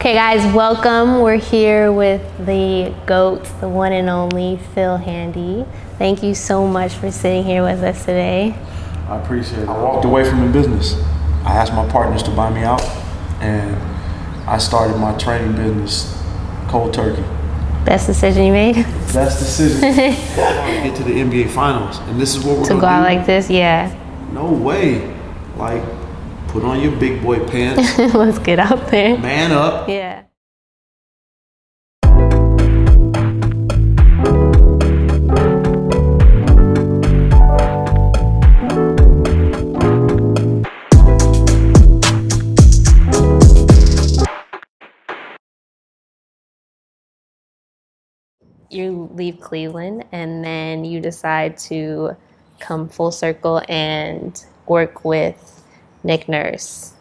Okay, guys, welcome. We're here with the GOAT, the one and only Phil Handy. Thank you so much for sitting here with us today. I appreciate it. I walked away from the business. I asked my partners to buy me out, and I started my training business cold turkey. Best decision you made? Best decision. I want to get to the NBA Finals, and this is what we're going to do. To go out like this, yeah. No way. Like, put on your big boy pants. Let's get out there. Man up. Yeah. You leave Cleveland and then you decide to come full circle and work with Nick Nurse.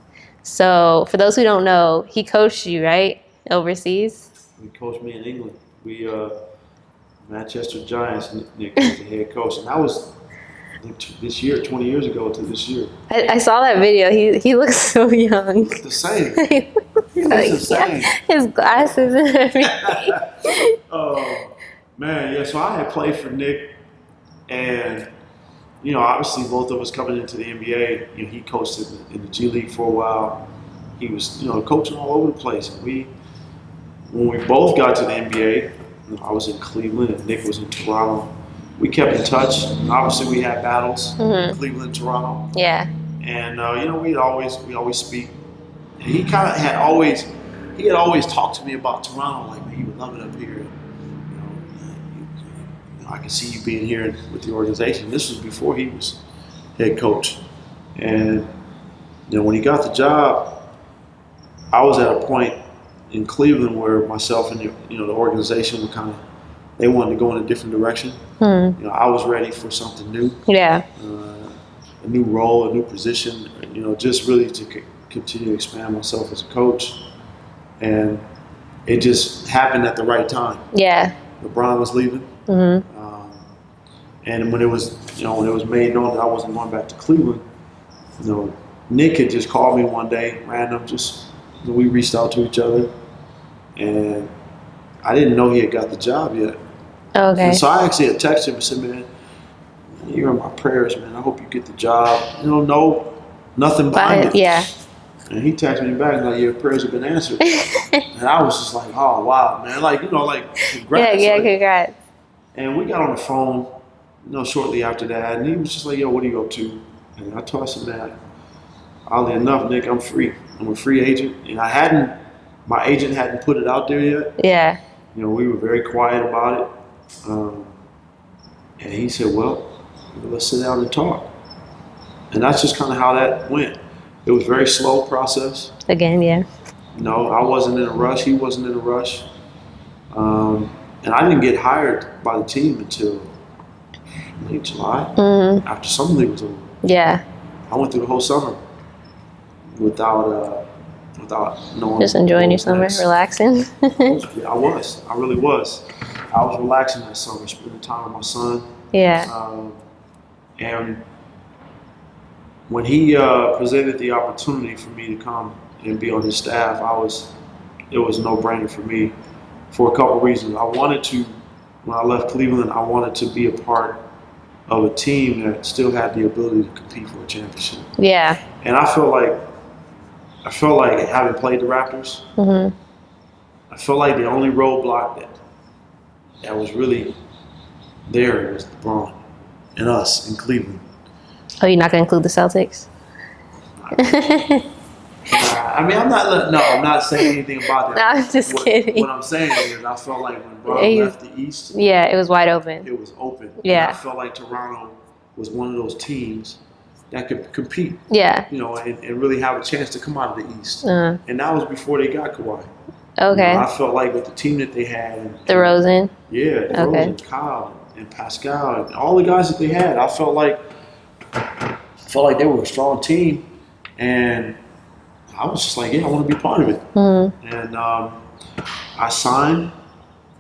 So for those who don't know, he coached you, right? Overseas? He coached me in England. We, Manchester Giants, Nick was the head coach. And that was this year, 20 years ago to this year. I saw that video. He looks so young. The same. He looks the same. His glasses and everything. Man, yeah, so I had played for Nick, and, you know, obviously both of us coming into the NBA, you know, he coached in the G League for a while. He was, you know, coaching all over the place. And when we both got to the NBA, you know, I was in Cleveland and Nick was in Toronto. We kept in touch. And obviously, we had battles, Cleveland, Toronto. Yeah. And, you know, we always speak. And he kind of had always talked to me about Toronto, like, man, he would love it up here. I can see you being here with the organization. This was before he was head coach. And, you know, when he got the job, I was at a point in Cleveland where myself and the organization were they wanted to go in a different direction. You know, I was ready for something new. Yeah. A new role, a new position, you know, just really to continue to expand myself as a coach. And it just happened at the right time. Yeah. LeBron was leaving. And when it was made known that I wasn't going back to Cleveland, you know, Nick had just called me one day, random, we reached out to each other, and I didn't know he had got the job yet. Okay. And so I actually had texted him and said, man, you're in my prayers, man. I hope you get the job. You know, no, nothing behind it. Yeah. And he texted me back like, your prayers have been answered. And I was just like, oh, wow, man. Like, you know, like, congrats. Yeah, like, congrats. And we got on the phone, you know, shortly after that, and he was just like, yo, what are you up to? And I told him that, oddly enough, Nick, I'm free. I'm a free agent. And my agent hadn't put it out there yet. Yeah. You know, we were very quiet about it. And he said, well, let's sit down and talk. And that's just kind of how that went. It was a very slow process. Again, yeah. No, I wasn't in a rush. He wasn't in a rush. And I didn't get hired by the team until late July, after summer league was over. Yeah. I went through the whole summer without knowing. Just enjoying your summer, relaxing. I really was. I was relaxing that summer, spending time with my son. Yeah. And when he presented the opportunity for me to come and be on his staff, it was a no-brainer for me for a couple of reasons. When I left Cleveland, I wanted to be a part of a team that still had the ability to compete for a championship. Yeah. And I felt like having played the Raptors, I felt like the only roadblock that was really there was LeBron and us in Cleveland. Oh, you're not going to include the Celtics? I mean, I'm not saying anything about that. No, I'm just kidding. What I'm saying is I felt like when LeBron left the East, yeah, it was wide open. It was open. Yeah. And I felt like Toronto was one of those teams that could compete. Yeah. You know, and really have a chance to come out of the East. And that was before they got Kawhi. Okay. You know, I felt like with the team that they had. DeRozan. Yeah, DeRozan, Kyle, and Pascal, and all the guys that they had, I felt like they were a strong team. And I was just like, yeah, I want to be part of it. And I signed,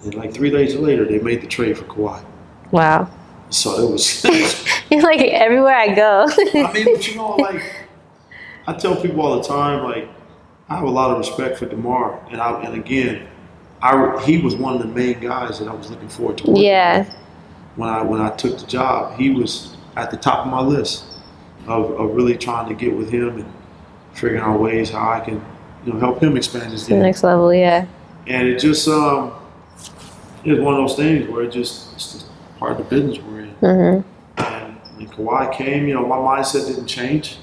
and like 3 days later, they made the trade for Kawhi. Wow. So it was. You're like everywhere I go. I mean, but you know, like, I tell people all the time, like, I have a lot of respect for DeMar, and again, he was one of the main guys that I was looking forward to working Yeah. with when I took the job. He was at the top of my list of really trying to get with him and figuring out ways how I can help him expand his The game. next level, yeah. And it just it was one of those things where it's just part of the business we're in. Mm-hmm. And when Kawhi came, my mindset didn't change.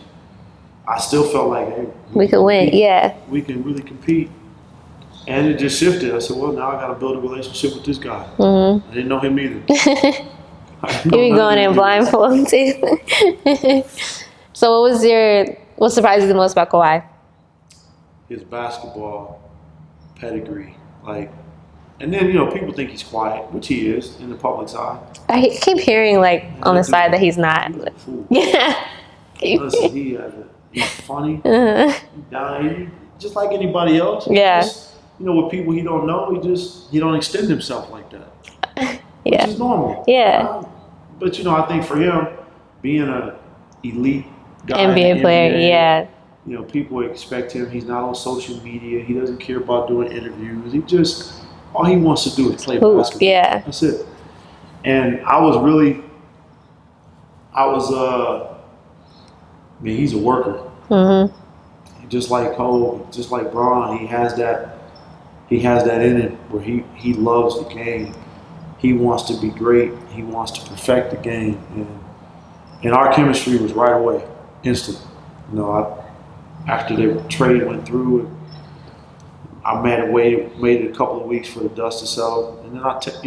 I still felt like, hey, We could win, yeah. We can really compete. And it just shifted. I said, well, now I got to build a relationship with this guy. Mm-hmm. I didn't know him either. You be going in blindfold too. So what surprised you the most about Kawhi? His basketball pedigree. And then, people think he's quiet, which he is in the public's eye. I keep hearing on the side that he's not. He's a fool. Yeah. Listen, he's funny. Uh-huh. Just like anybody else. Yeah. With people he don't know, he don't extend himself like that. Yeah. Which is normal. Yeah. But I think for him, being an elite guy, NBA player, yeah. People expect him. He's not on social media. He doesn't care about doing interviews. All he wants to do is play basketball. Yeah. That's it. And he's a worker. Mm-hmm. Just like Cole, just like Bron, he has that in him where he loves the game. He wants to be great. He wants to perfect the game. And our chemistry was right away, instant. After the trade went through, I waited a couple of weeks for the dust to settle, and then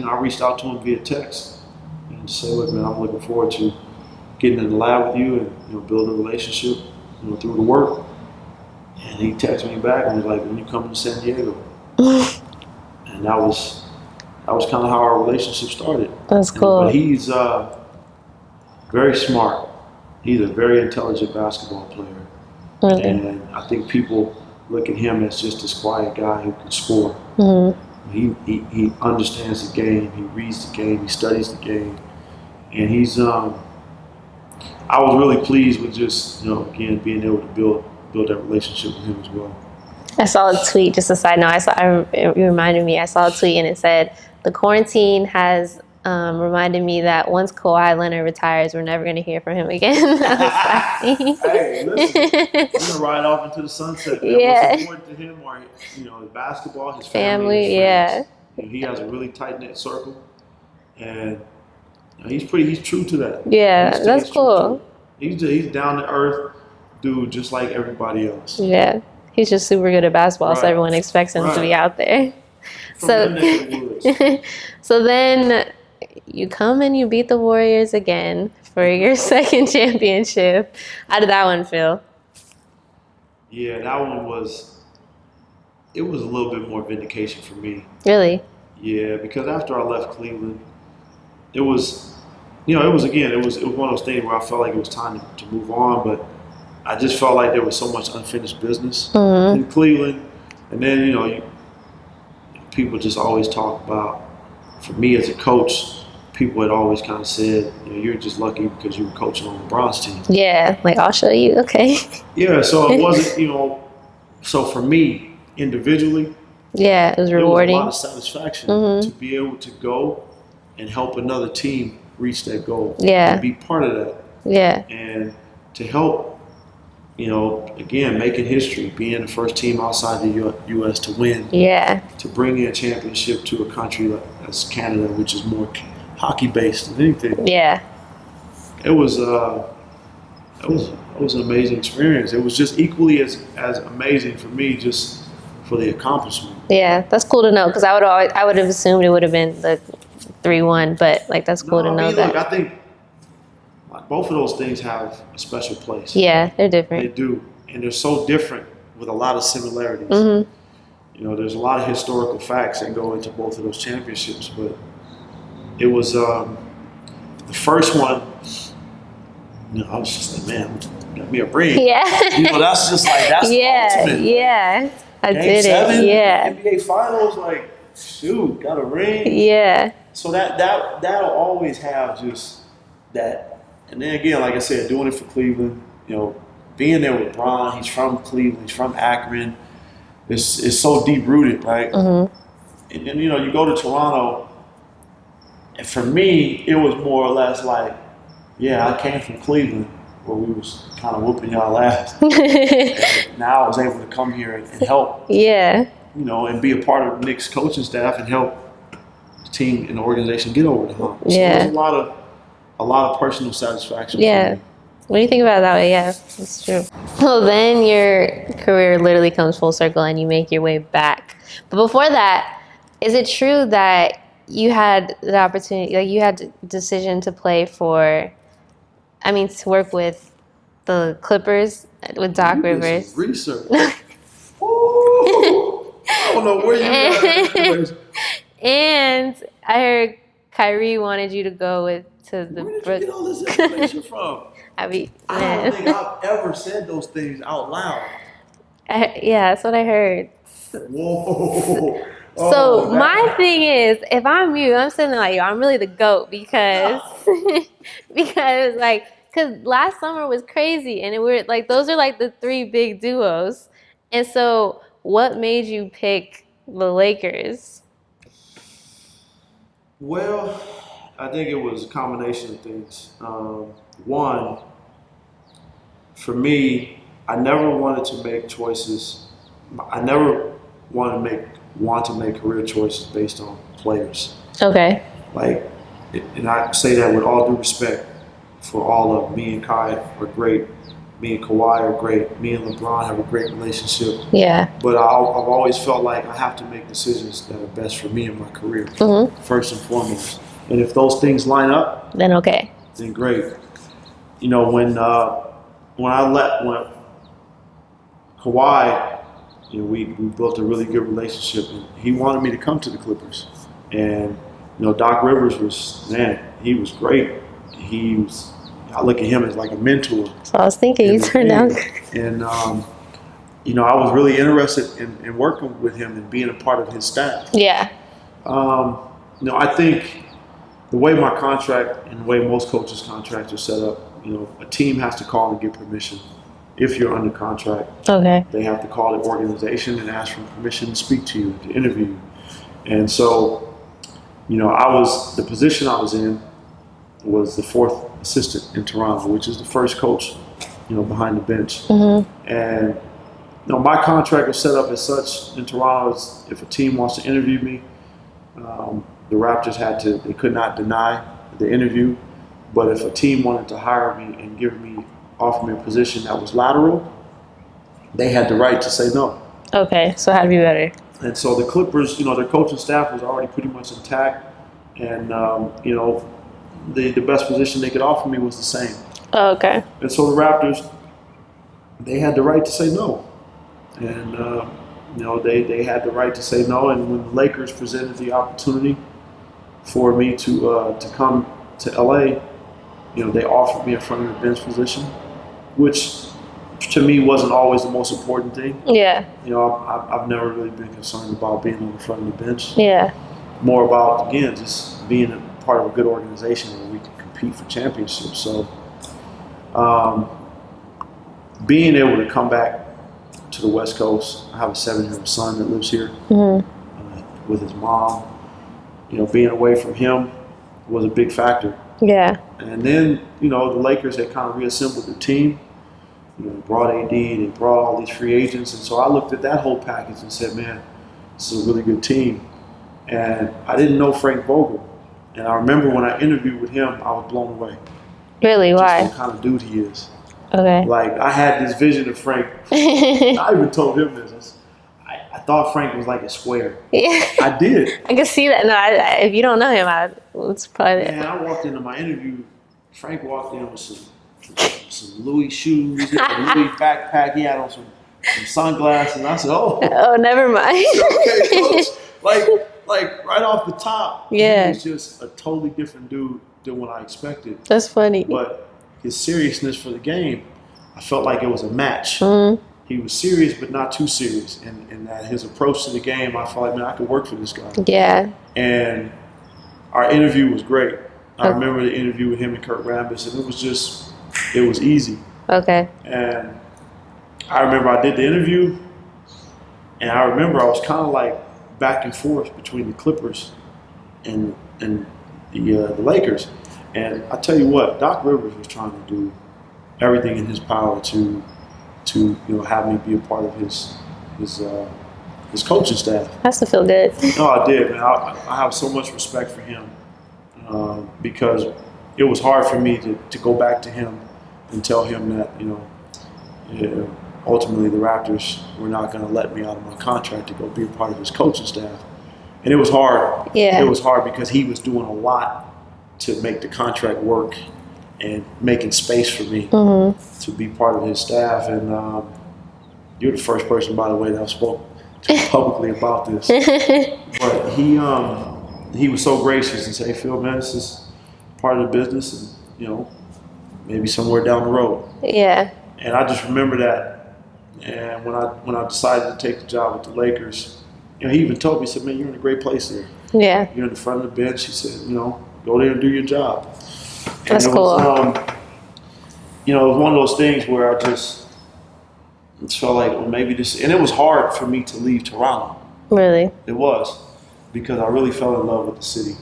I reached out to him via text and just say, look, man, I'm looking forward to getting in the lab with you and building a relationship, through the work. And he texted me back and was like, when you come to San Diego, and that was kind of how our relationship started. That's cool. But he's very smart. He's a very intelligent basketball player. Really? And I think people look at him as just this quiet guy who can score. Mm-hmm. He understands the game. He reads the game. He studies the game. And he's I was really pleased with just again being able to build that relationship with him as well. I saw a tweet, just a side note. It reminded me, I saw a tweet and it said, the quarantine has reminded me that once Kawhi Leonard retires, we're never going to hear from him again. Hey, listen, we're going to ride off into the sunset. Man. Yeah. What's important to him are, his basketball, his family, his yeah. He has a really tight-knit circle, and he's true to that. Yeah, that's cool. He's down to earth dude, just like everybody else. Yeah. He's just super good at basketball, so everyone expects him to be out there. So then you come and you beat the Warriors again for your second championship. How did that one feel? Yeah, that one was a little bit more vindication for me. Really? Yeah, because after I left Cleveland, it was one of those things where I felt like it was time to move on, but I just felt like there was so much unfinished business in Cleveland. And then, people just always talk about, for me as a coach, people had always kind of said, you're just lucky because you were coaching on LeBron's team. Yeah, I'll show you, okay. Yeah, so it wasn't, so for me, individually, yeah, it was rewarding. It was a lot of satisfaction to be able to go and help another team reach that goal. Yeah. And be part of that. Yeah. And to help, again, making history, being the first team outside the U.S. to win. Yeah. To bring in a championship to a country like Canada, which is more hockey-based than anything. Yeah. It was an amazing experience. It was just equally as amazing for me, just for the accomplishment. Yeah, that's cool to know, because I would have assumed it would have been the 3-1, but that's cool to know that. Look, I think both of those things have a special place. Yeah, they're different. They do, and they're so different with a lot of similarities. There's a lot of historical facts that go into both of those championships, but it was the first one. I was just like, man, got me a ring. Yeah. That's just that's the ultimate. Yeah. I Game did 7, it. Yeah. NBA Finals, shoot, got a ring. Yeah. So that'll always have just that. And then again, like I said, doing it for Cleveland, being there with Bron, he's from Cleveland, he's from Akron. it's so deep rooted, right? Mm-hmm. And then you go to Toronto, and for me, it was more or less like, yeah, I came from Cleveland, where we was kind of whooping y'all ass. And now I was able to come here and help, Yeah. and be a part of Nick's coaching staff and help the team and the organization get over the hump. So Yeah. there's a lot of personal satisfaction for Yeah. me. When you think about it that way, yeah, that's true. So then your career literally comes full circle and you make your way back. But before that, is it true that you had the opportunity, like you had the decision to play for, to work with the Clippers with Doc You did Rivers? some research. Ooh, I don't know where you got that information. And I heard Kyrie wanted you to go to the Where did you get all this information from? I don't think I've ever said those things out loud. Yeah, that's what I heard. Whoa. So my thing is, if I'm you, I'm sitting there like, yo, I'm really the GOAT because because last summer was crazy and we're like those are like the three big duos. And so what made you pick the Lakers? Well, I think it was a combination of things. One, for me, I never wanted to make choices. I never want to make career choices based on players. Okay. Like, and I say that with all due respect for all of me and Kai are great. Me and Kawhi are great. Me and LeBron have a great relationship. Yeah. But I've always felt like I have to make decisions that are best for me and my career, first and foremost. And if those things line up, then okay. Then great. When Kawhi, we built a really good relationship, and he wanted me to come to the Clippers. And Doc Rivers he was great. I look at him as like a mentor. So I was thinking you turned down. And I was really interested in working with him and being a part of his staff. Yeah. I think the way my contract and the way most coaches' contracts are set up, a team has to call and get permission. If you're under contract, okay, they have to call the organization and ask for permission to speak to you, to interview you. And so, the position I was in was the fourth assistant in Toronto, which is the first coach, behind the bench. And my contract was set up as such in Toronto as if a team wants to interview me, the Raptors they could not deny the interview. But if a team wanted to hire me and offer me a position that was lateral, they had the right to say no. Okay, so how to be better? And so the Clippers, their coaching staff was already pretty much intact, and the best position they could offer me was the same. Oh, okay. And so the Raptors, they had the right to say no, and they had the right to say no. And when the Lakers presented the opportunity for me to come to LA, they offered me a front of the bench position, which to me wasn't always the most important thing. Yeah. I've never really been concerned about being on the front of the bench. Yeah. More about, again, just being a part of a good organization where we can compete for championships. So being able to come back to the West Coast, I have a 7-year-old son that lives here with his mom. Being away from him was a big factor. Yeah. And then, the Lakers had kind of reassembled the team. They brought AD, they brought all these free agents. And so I looked at that whole package and said, man, this is a really good team. And I didn't know Frank Vogel. And I remember when I interviewed with him, I was blown away. Really? Why? Just the kind of dude he is. Okay. Like, I had this vision of Frank. I even told him this. I thought Frank was like a square. Yeah. I did. I can see that. No, if you don't know him, it's probably. Man, I walked into my interview. Frank walked in with some Louis shoes, a Louis backpack. He had on some sunglasses, and I said, "Oh, never mind." Okay, coach. Like right off the top, yeah, he was just a totally different dude than what I expected. That's funny. But his seriousness for the game, I felt like it was a match. Mm-hmm. He was serious, but not too serious, and that his approach to the game, I felt like, man, I could work for this guy. Yeah. And our interview was great. I remember the interview with him and Kurt Rambis, and it was easy. Okay. And I remember I did the interview, And I remember I was kind of like back and forth between the Clippers and the Lakers. And I tell you what, Doc Rivers was trying to do everything in his power to have me be a part of his coaching staff. Has to feel good. No, I did, man. I have so much respect for him because it was hard for me to go back to him and tell him that ultimately the Raptors were not going to let me out of my contract to go be a part of his coaching staff. And it was hard. Yeah. It was hard because he was doing a lot to make the contract work and making space for me to be part of his staff. And you're the first person, by the way, that I've spoke to publicly about this. But he was so gracious and said, "Hey, Phil, man, this is part of the business, and maybe somewhere down the road." Yeah. And I just remember that. And when I decided to take the job with the Lakers, he even told me, he said, "Man, you're in a great place there. Yeah. You're in the front of the bench." He said, "Go there and do your job." And That's cool. It was one of those things where I just felt like, well, maybe this, and it was hard for me to leave Toronto. Really? It was, because I really fell in love with the city,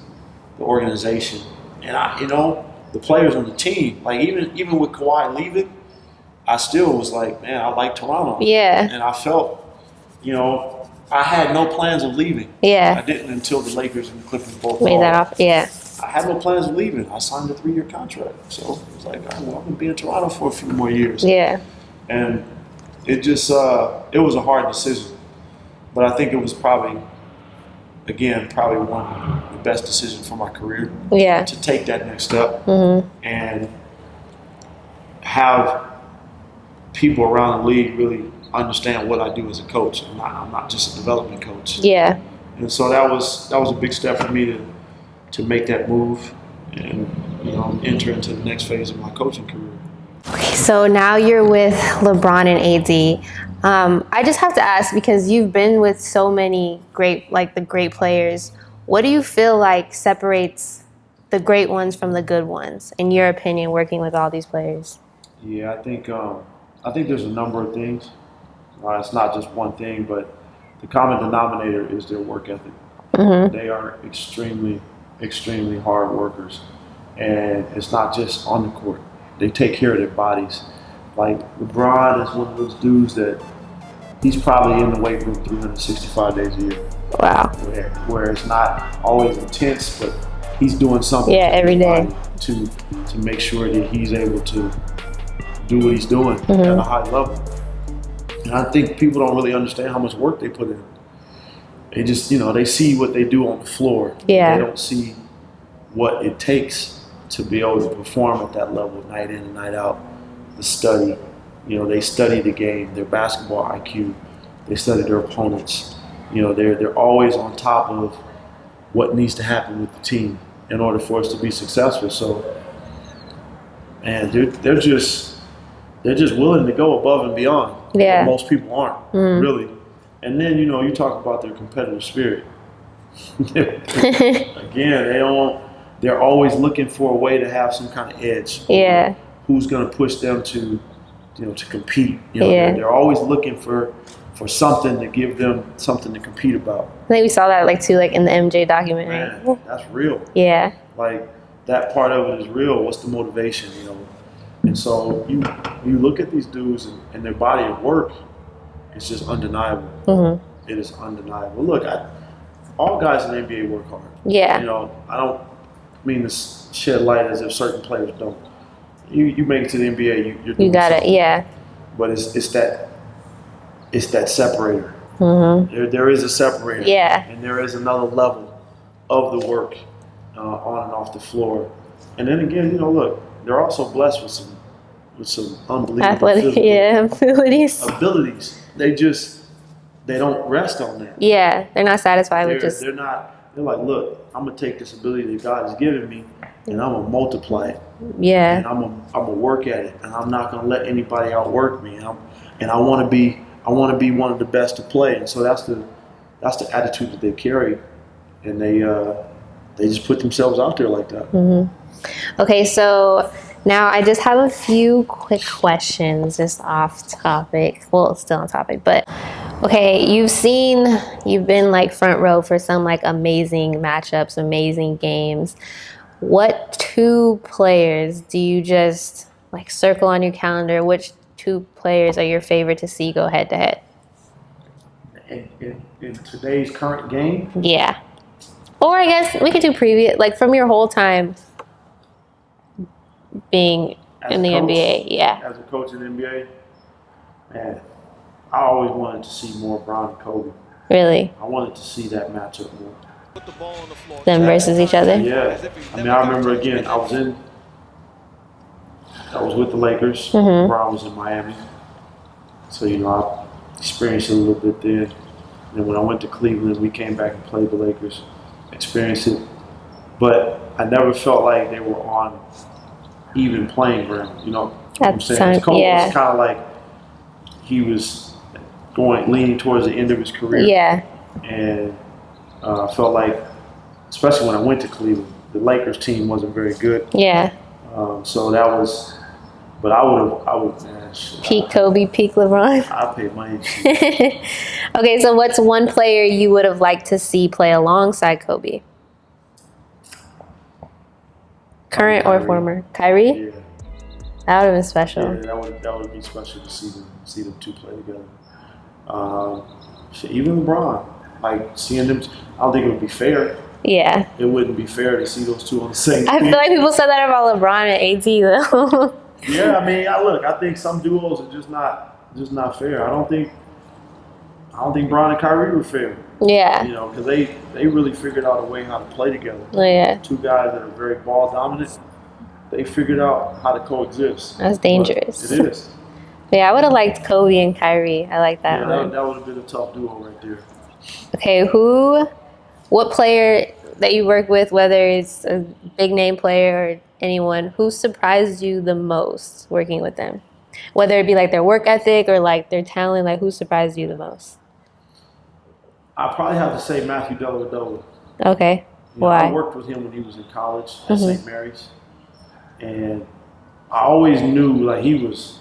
the organization, and the players on the team. Like even with Kawhi leaving, I still was like, man, I like Toronto. Yeah. And I felt, I had no plans of leaving. Yeah. I didn't until the Lakers and the Clippers both made that off. Yeah. I had no plans of leaving. I signed a 3-year contract. So it was like, all right, well, I'm going to be in Toronto for a few more years. Yeah. And it just, it was a hard decision. But I think it was probably one of the best decisions for my career. Yeah. To take that next step and have people around the league really understand what I do as a coach. I'm not just a development coach. Yeah. And so that was a big step for me to make that move and enter into the next phase of my coaching career. Okay, so now you're with LeBron and AD. I just have to ask, because you've been with so many great players, what do you feel like separates the great ones from the good ones, in your opinion, working with all these players? Yeah, I think there's a number of things. It's not just one thing, but the common denominator is their work ethic. They are extremely, extremely hard workers, and it's not just on the court. They take care of their bodies. Like LeBron is one of those dudes that he's probably in the weight room 365 days a year. Wow. Where it's not always intense, but he's doing something. Yeah, every day to make sure that he's able to do what he's doing at a high level. And I think people don't really understand how much work they put in. They just, they see what they do on the floor. Yeah. They don't see what it takes to be able to perform at that level night in and night out. The study, they study the game, their basketball IQ, they study their opponents. They're always on top of what needs to happen with the team in order for us to be successful. So, man, they're just willing to go above and beyond. Yeah. Most people aren't, really. And then, you talk about their competitive spirit. Again, they're always looking for a way to have some kind of edge. Yeah. Who's going to push them to compete. Yeah. They're always looking for something to give them something to compete about. I think we saw that in the MJ documentary. Man, that's real. Yeah. Like, that part of it is real. What's the motivation, And so you look at these dudes and their body of work, it's just undeniable. It is undeniable. Look, all guys in the NBA work hard. Yeah. I don't mean to shed light as if certain players don't. You make it to the NBA, you're doing you got something. it. Yeah. But it's that separator. There is a separator. Yeah. And there is another level of the work on and off the floor. And then again, look, they're also blessed with some unbelievable abilities. They don't rest on that. Yeah, they're not satisfied with just. They're like, look, I'm gonna take this ability that God has given me, and I'm gonna multiply it. Yeah. And I'm gonna work at it, and I'm not gonna let anybody outwork me. And I want to be one of the best to play. And so that's the attitude that they carry, and they just put themselves out there like that. Okay, so now I just have a few quick questions just off topic. Well, it's still on topic, but Okay, you've been like front row for some like amazing matchups, amazing games. What two players do you just like circle on your calendar? Which two players are your favorite to see go head to head? In today's current game, Yeah. Or I guess we could do previous, like from your whole time being as in a the coach, NBA. Yeah. as a coach in the NBA, man, I always wanted to see more Bron and Kobe. Really. I wanted to see that matchup more. Them versus each other? Yeah. I mean, I remember again, I was with the Lakers. Mm-hmm. Bron was in Miami. So, I experienced it a little bit then. And then when I went to Cleveland, we came back and played the Lakers, experienced it. But I never felt like they were on even playing ground, you know what I'm saying? Kobe was kind of like he was leaning towards the end of his career. Yeah. And felt like, especially when I went to Cleveland, the Lakers team wasn't very good. Yeah. So that was, but I would, man, peak Kobe, peak LeBron. I paid money. Okay, so what's one player you would have liked to see play alongside Kobe? Current or former? Kyrie? Yeah. That would have been special. Yeah, that would be special to see them two play together. Even LeBron, like seeing them, I don't think it would be fair. Yeah. It wouldn't be fair to see those two on the same team. I feel like people said that about LeBron and AD though. Yeah, I mean, I think some duos are just not fair. I don't think Bron and Kyrie were fair. Yeah. Because they really figured out a way how to play together. Oh, yeah. Two guys that are very ball dominant. They figured out how to coexist. That's dangerous. But it is. Yeah, I would have liked Kobe and Kyrie. I like that one. That would have been a tough duo right there. Okay, what player that you work with, whether it's a big name player or anyone, who surprised you the most working with them? Whether it be like their work ethic or like their talent, like who surprised you the most? I probably have to say Matthew Dellavedova. Okay. Why? I worked with him when he was in college at St. Mary's, and I always knew like he was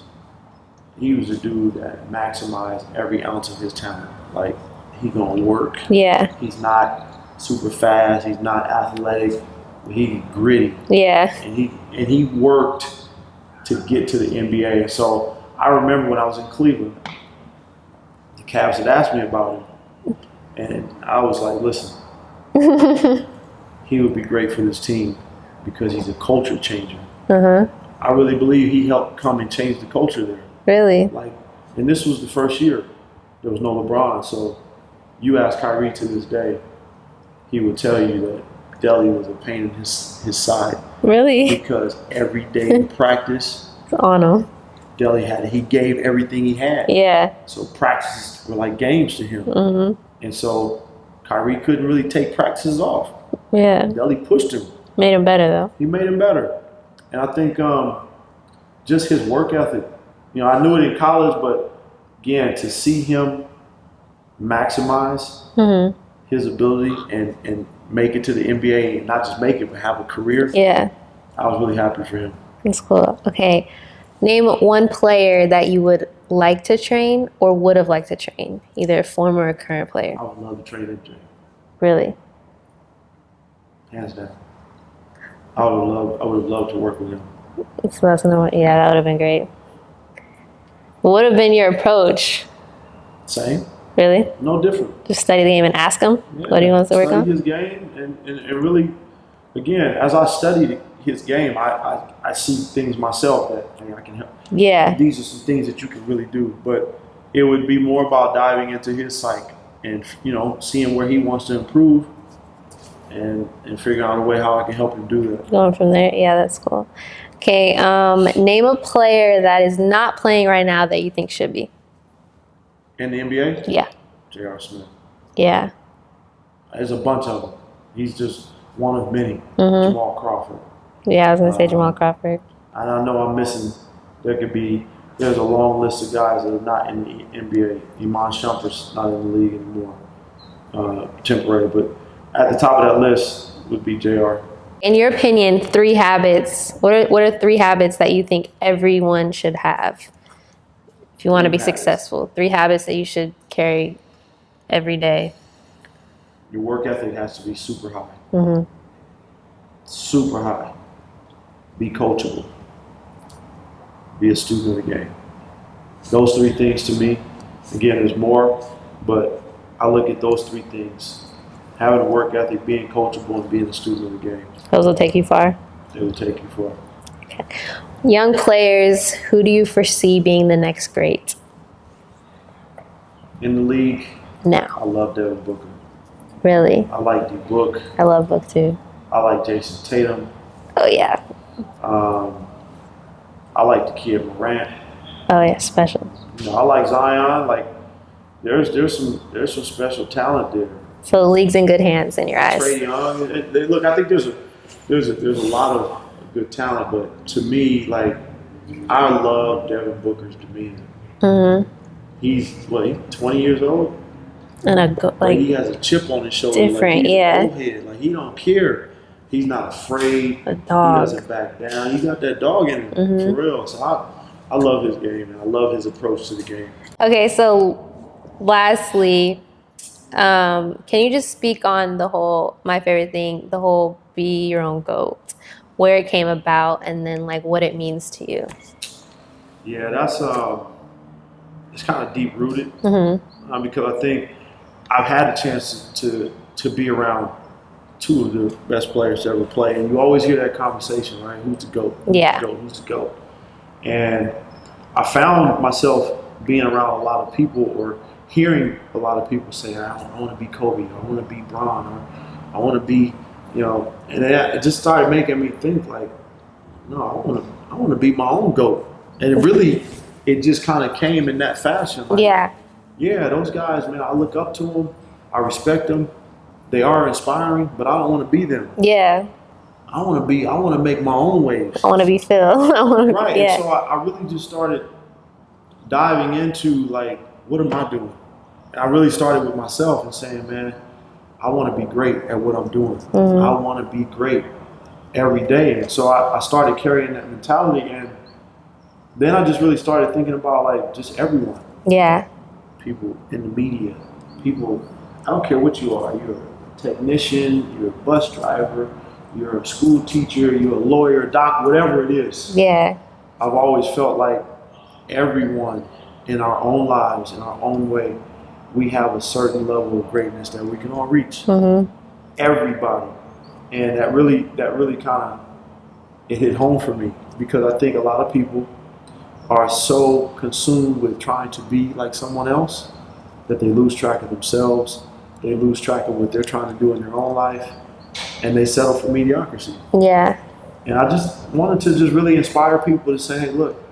a dude that maximized every ounce of his talent. Like he gonna work. Yeah. He's not super fast. He's not athletic. He's gritty. Yeah. And he worked to get to the NBA. And so I remember when I was in Cleveland, the Cavs had asked me about him. And I was like, listen, he would be great for this team because he's a culture changer. Uh-huh. I really believe he helped come and change the culture there. Really? And this was the first year there was no LeBron. So you ask Kyrie to this day, he would tell you that Delly was a pain in his side. Really? Because every day in practice, it's on him. Delly he gave everything he had. Yeah. So practices were like games to him. Mm-hmm. And so Kyrie couldn't really take practices off. Yeah. Delly pushed him. Made him better though. He made him better. And I think just his work ethic. I knew it in college, but again, to see him maximize his ability and make it to the NBA, and not just make it, but have a career. Yeah. I was really happy for him. That's cool. Okay. Name one player that you would like to train or would have liked to train, either a former or current player. I would love to train MJ. Really? Hands down. I would have loved to work with him. So that's another one. Yeah, that would have been great. What would have been your approach? Same. Really? No different. Just study the game and ask him what he wants to work on? Study his game and really, again, as I studied his game, I see things myself that I can help. Yeah. These are some things that you can really do, but it would be more about diving into his psyche and seeing where he wants to improve and figuring out a way how I can help him do that. Going from there, yeah, that's cool. Okay, name a player that is not playing right now that you think should be. In the NBA? Yeah. J.R. Smith. Yeah. There's a bunch of them. He's just one of many. Jamal Crawford. Yeah, I was going to say Jamal Crawford. And I know I'm missing. There's a long list of guys that are not in the NBA. Iman Shumpert's not in the league anymore, temporary. But at the top of that list would be JR. In your opinion, 3 habits. What are 3 habits that you think everyone should have if you want to be successful? 3 habits that you should carry every day? Your work ethic has to be super high. Mm-hmm. Super high. Be coachable. Be a student of the game. Those three things to me, again, there's more, but I look at those three things. Having a work ethic, being coachable, and being a student of the game. Those will take you far. They will take you far. Okay. Young players, who do you foresee being the next great? In the league, No. I love Devin Booker. Really? I like D Book. I love Book too. I like Jason Tatum. Oh, yeah. I like the kid Morant. Oh, yeah, special. You know, I like Zion. Like there's some special talent there. So the league's in good hands in your eyes. Trae Young. Look, I think there's a lot of good talent, but to me, like I love Devin Booker's demeanor. Mm-hmm. He's 20 years old. And Like he has a chip on his shoulder. Different, like he's yeah. a bullhead. Like he don't care. He's not afraid. A dog. He doesn't back down. He got that dog in him for real. So I love his game and I love his approach to the game. Okay, so lastly, can you just speak on my favorite thing, the whole be your own GOAT, where it came about, and then like what it means to you? Yeah, that's it's kind of deep rooted because I think I've had a chance to be around two of the best players to ever play, and you always hear that conversation, right? Who's the GOAT? Yeah. Who's the GOAT? And I found myself being around a lot of people or hearing a lot of people say, I want to be Kobe, I want to be Bron, or I want to be, and it just started making me think like, no, I want to be my own GOAT. And it just kind of came in that fashion. Like, yeah, those guys, man, I look up to them, I respect them. They are inspiring, but I don't want to be them. Yeah. I want to make my own waves. I want to be Phil. Right. Yeah. And so I really just started diving into like, what am I doing? And I really started with myself and saying, man, I want to be great at what I'm doing. Mm-hmm. I want to be great every day. And so I started carrying that mentality, and then I just really started thinking about like just everyone. Yeah. People in the media, people, I don't care what you are. You're a technician, you're a bus driver, you're a school teacher, you're a lawyer, doc, whatever it is. Yeah. I've always felt like everyone in our own lives, in our own way, we have a certain level of greatness that we can all reach. Mm-hmm. Everybody. And that really kind of, it hit home for me because I think a lot of people are so consumed with trying to be like someone else that they lose track of themselves. They lose track of what they're trying to do in their own life, and they settle for mediocrity. Yeah. And I just wanted to just really inspire people to say, hey, look,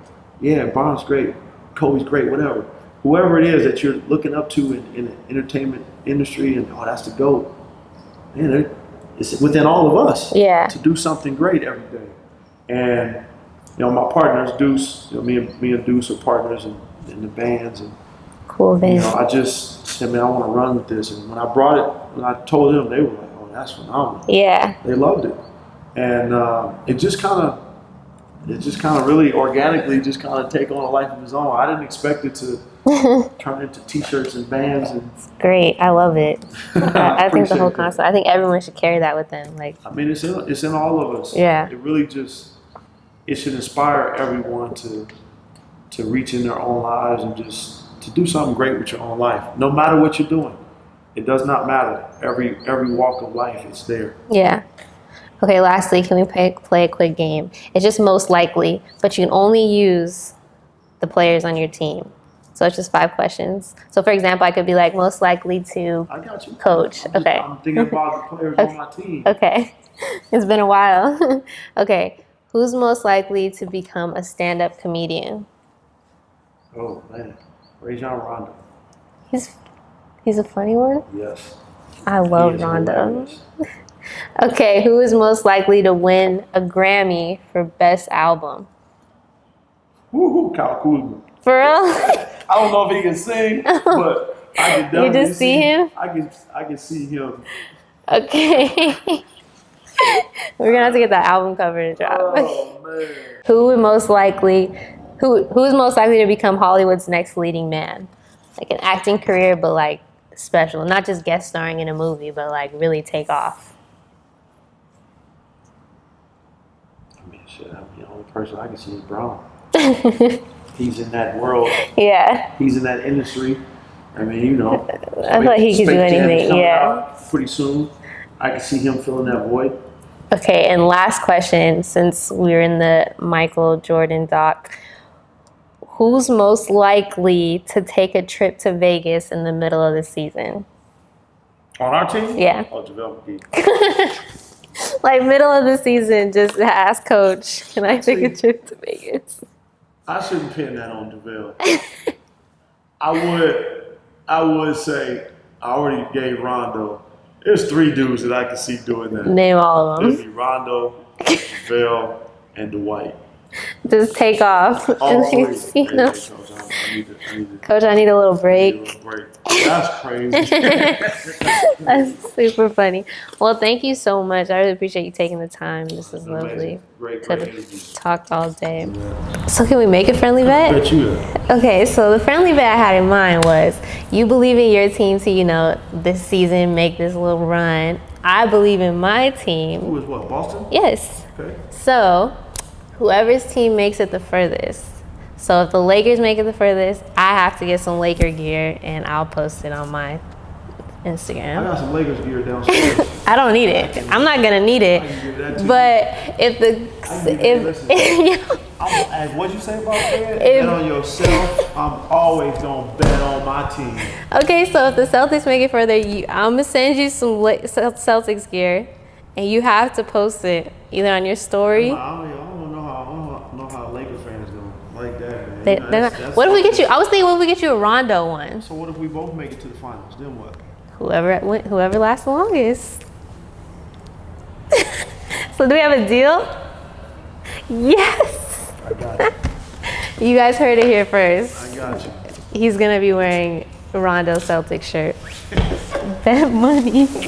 yeah, Bron's great, Kobe's great, whatever. Whoever it is that you're looking up to in the entertainment industry, and that's the GOAT. Man, it's within all of us to do something great every day. And my partner is Deuce. Me and Deuce are partners in the bands, and cool band. I just said, man, I want to run with this. And when I told them, they were like, oh, that's phenomenal. Yeah. They loved it, and it just kind of really organically just kind of take on a life of its own. I didn't expect it to turn into T-shirts and bands. And great, I love it. I think the whole concept. I think everyone should carry that with them. Like, I mean, it's in all of us. Yeah. It really it should inspire everyone to reach in their own lives and just to do something great with your own life. No matter what you're doing, it does not matter. Every walk of life is there. Yeah. Okay, lastly, can we play a quick game? It's just most likely, but you can only use the players on your team. So it's just 5 questions. So for example, I could be like, most likely to I got you. coach. Okay. I'm thinking about the players on my team. Okay. It's been a while. Okay. Who's most likely to become a stand-up comedian? Oh, man. Rajon Rondo. He's a funny one? Yes. I love Rondo. Okay, who is most likely to win a Grammy for Best Album? Woohoo, Kyle Kuzma. For real? I don't know if he can sing, but I can definitely You just see him? I can see him. Okay. We're gonna have to get that album cover to drop. Oh man. Who is most likely to become Hollywood's next leading man? Like an acting career, but like special, not just guest starring in a movie, but like really take off. I mean, shit. I mean, the only person I can see is Brown. He's in that world. Yeah. He's in that industry. I mean, you know. I thought he could do anything. Yeah. Pretty soon, I can see him filling that void. Okay, and last question, since we're in the Michael Jordan doc, who's most likely to take a trip to Vegas in the middle of the season? On our team? Yeah. Oh, JaVale McGee. Like middle of the season, just ask coach, can I take a trip to Vegas? I shouldn't pin that on JaVale. I would say I already gave Rondo. There's 3 dudes that I can see doing that. Name all of them. It'd be Rondo, JaVale, and Dwight. Just take off. Always. You know. Coach, I need a little break. That's crazy. That's super funny. Well, thank you so much. I really appreciate you taking the time. This is lovely. Great Could have interview. talked all day. So can we make a friendly bet? I bet you that. Okay, so the friendly bet I had in mind was you believe in your team to, you know, this season make this little run. I believe in my team. Who is what, Boston? Yes. Okay. So whoever's team makes it the furthest. So if the Lakers make it the furthest, I have to get some Laker gear and I'll post it on my I Instagram. got some Lakers gear downstairs. I don't need it. I'm not gonna need it. I can give that to you. But if What'd you say about that? Bet on yourself. I'm always gonna bet on my team. Okay, so if the Celtics make it further, I'm gonna send you some Celtics gear, and you have to post it either on your story. I don't know how Laker fans gonna like that, man. What if we get you? I was thinking, what if we get you a Rondo one? So what if we both make it to the finals? Then what? Whoever lasts the longest. So do we have a deal? Yes. I got you. You guys heard it here first. I got you. He's gonna be wearing a Rondo Celtics shirt. Bet money.